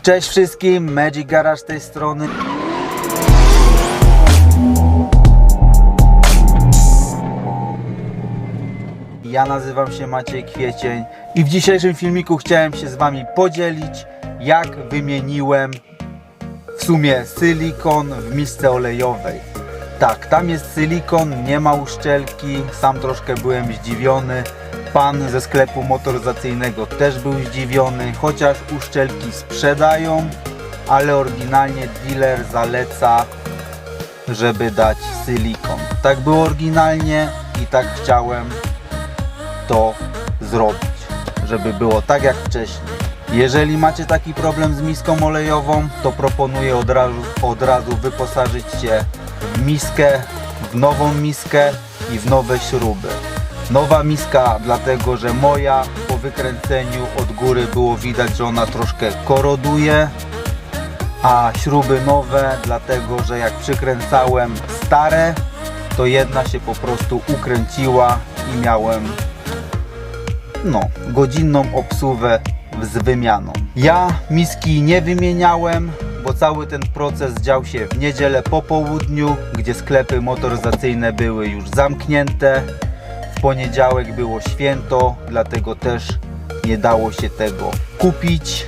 Cześć wszystkim, Magic Garage z tej strony. Ja nazywam się Maciej Kwiecień i w dzisiejszym filmiku chciałem się z Wami podzielić, jak wymieniłem w sumie silikon w misce olejowej. Tak, tam jest silikon, nie ma uszczelki, sam troszkę byłem zdziwiony. Pan ze sklepu motoryzacyjnego też był zdziwiony, chociaż uszczelki sprzedają, ale oryginalnie dealer zaleca, żeby dać silikon. Tak było oryginalnie i tak chciałem to zrobić, żeby było tak jak wcześniej. Jeżeli macie taki problem z miską olejową, to proponuję od razu wyposażyć się w miskę, w nową miskę i w nowe śruby. Nowa miska dlatego, że moja po wykręceniu od góry było widać, że ona troszkę koroduje, a śruby nowe dlatego, że jak przykręcałem stare, to jedna się po prostu ukręciła i miałem godzinną obsługę z wymianą. Ja miski nie wymieniałem, bo cały ten proces dział się w niedzielę po południu, gdzie sklepy motoryzacyjne były już zamknięte. W poniedziałek było święto, dlatego też nie dało się tego kupić,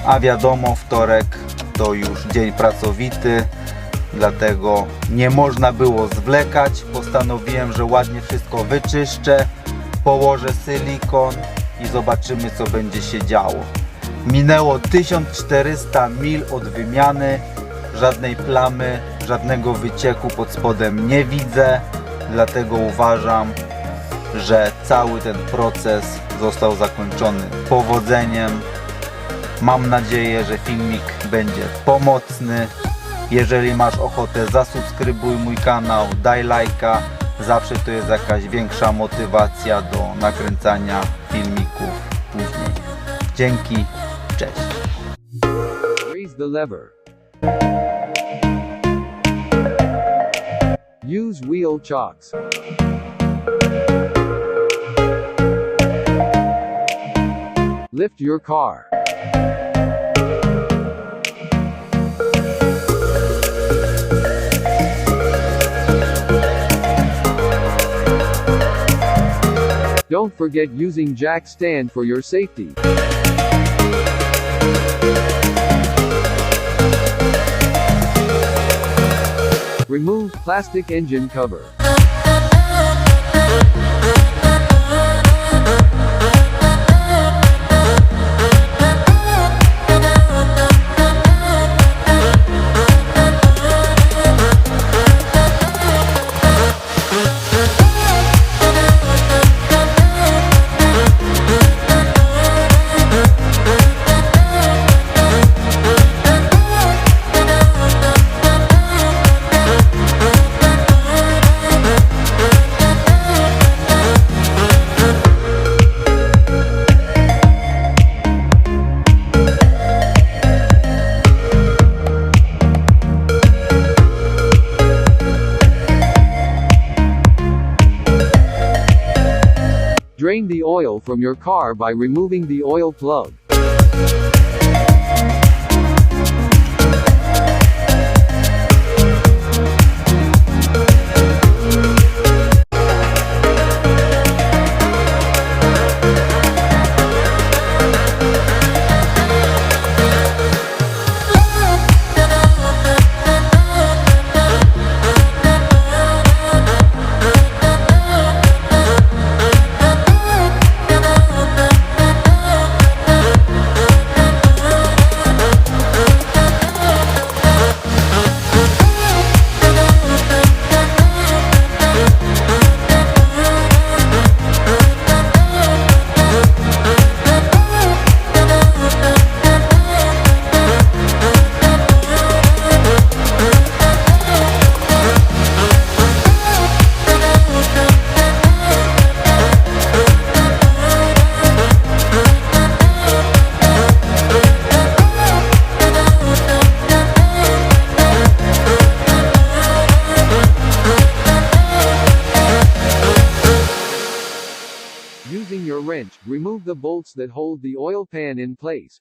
a wiadomo, wtorek to już dzień pracowity, dlatego nie można było zwlekać. Postanowiłem, że ładnie wszystko wyczyszczę, położę silikon i zobaczymy, co będzie się działo. Minęło 1400 mil od wymiany, żadnej plamy, żadnego wycieku pod spodem nie widzę, dlatego uważam, że cały ten proces został zakończony powodzeniem. Mam nadzieję, że filmik będzie pomocny. Jeżeli masz ochotę, zasubskrybuj mój kanał, daj lajka. Zawsze to jest jakaś większa motywacja do nakręcania filmików później. Dzięki, cześć. Raise the lever. Use wheel chocks. Lift your car. Don't forget using jack stand for your safety. Remove plastic engine cover. Drain the oil from your car by removing the oil plug. the bolts that hold the oil pan in place.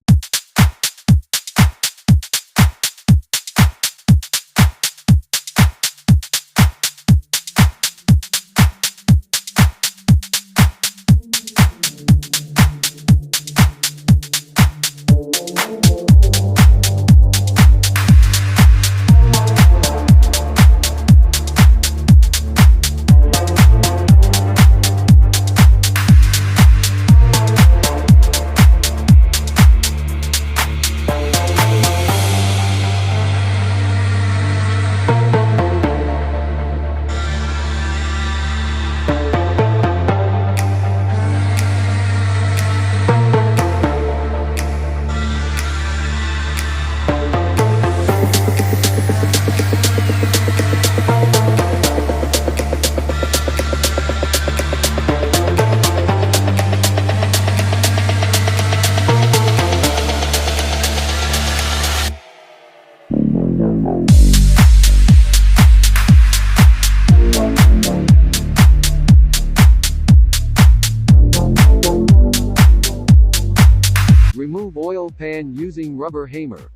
Remove oil pan using rubber hammer.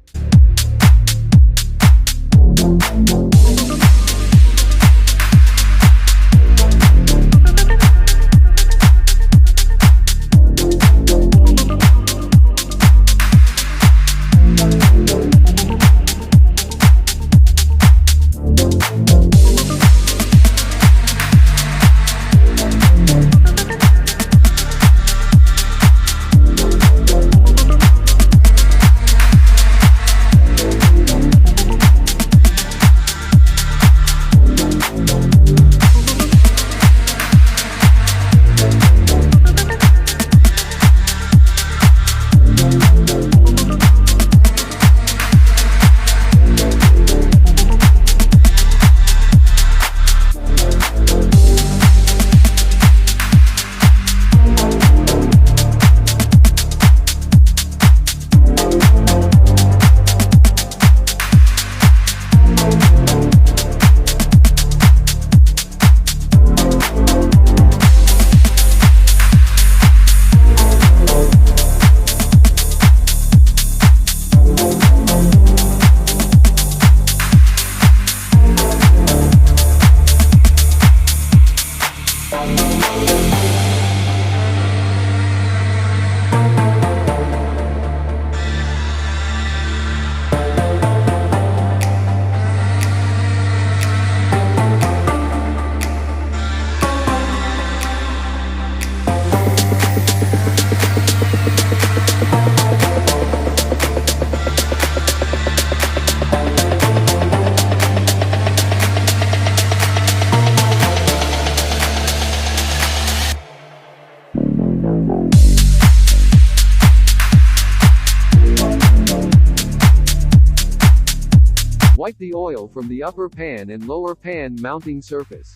Wipe the oil from the upper pan and lower pan mounting surface.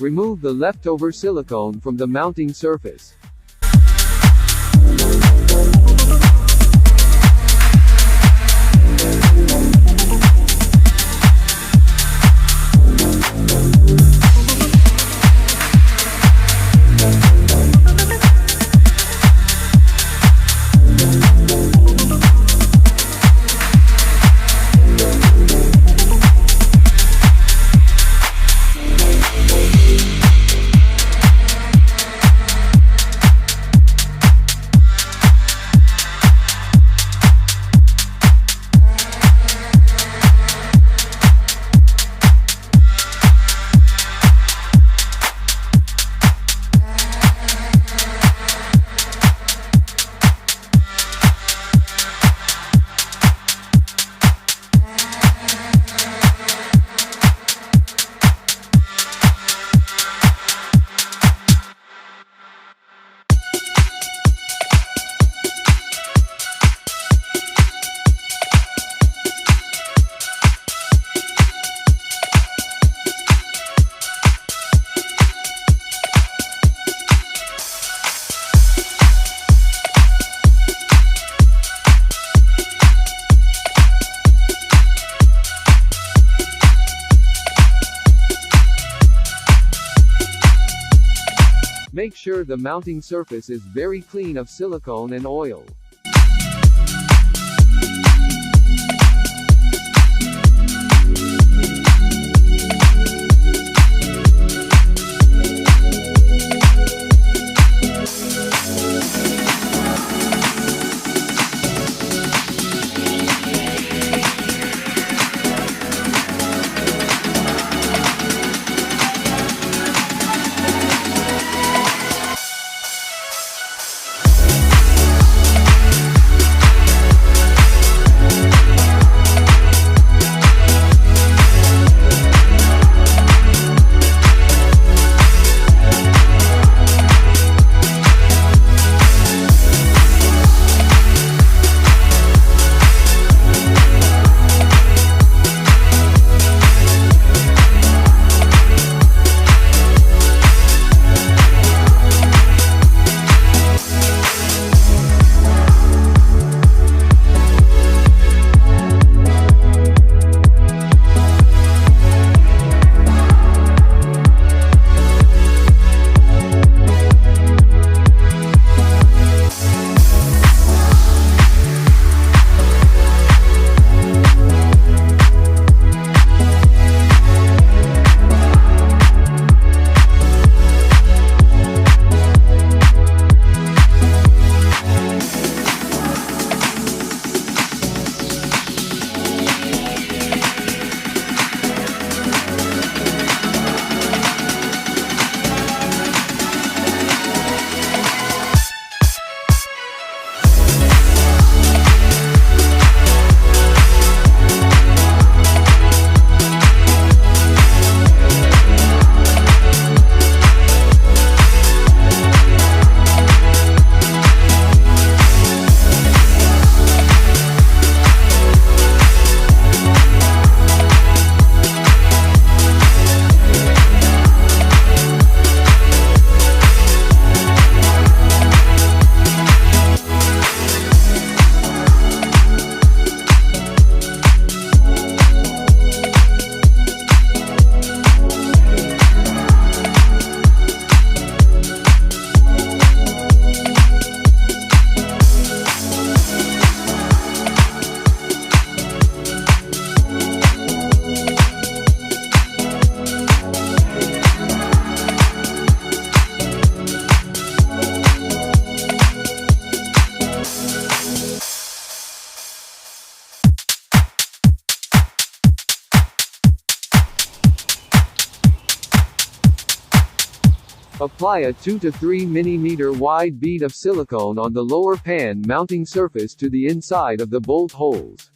Remove the leftover silicone from the mounting surface. Make sure the mounting surface is very clean of silicone and oil. Apply a 2 to 3 mm wide bead of silicone on the lower pan mounting surface to the inside of the bolt holes.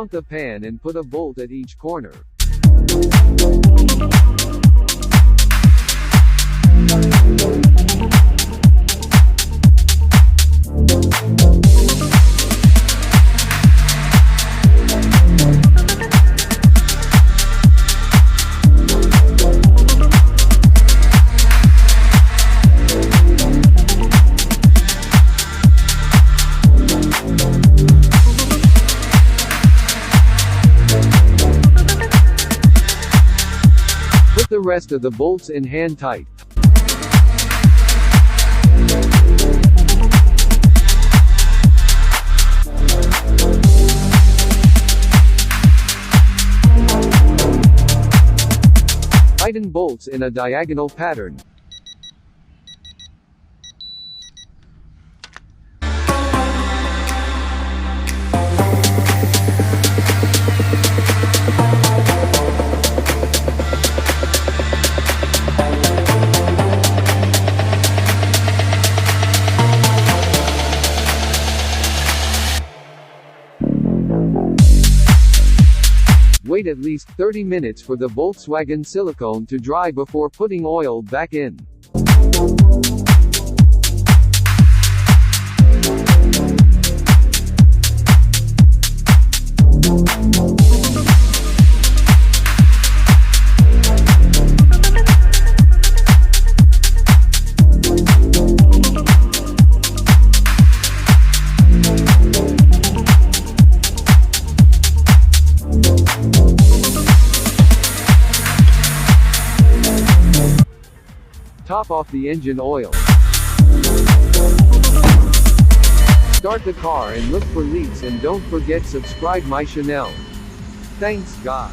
Mount the pan and put a bolt at each corner. Put the rest of the bolts in hand tight. Tighten bolts in a diagonal pattern. Wait at least 30 minutes for the Volkswagen silicone to dry before putting oil back in. Top off the engine oil. Start the car and look for leaks, and don't forget subscribe my channel. Thanks God.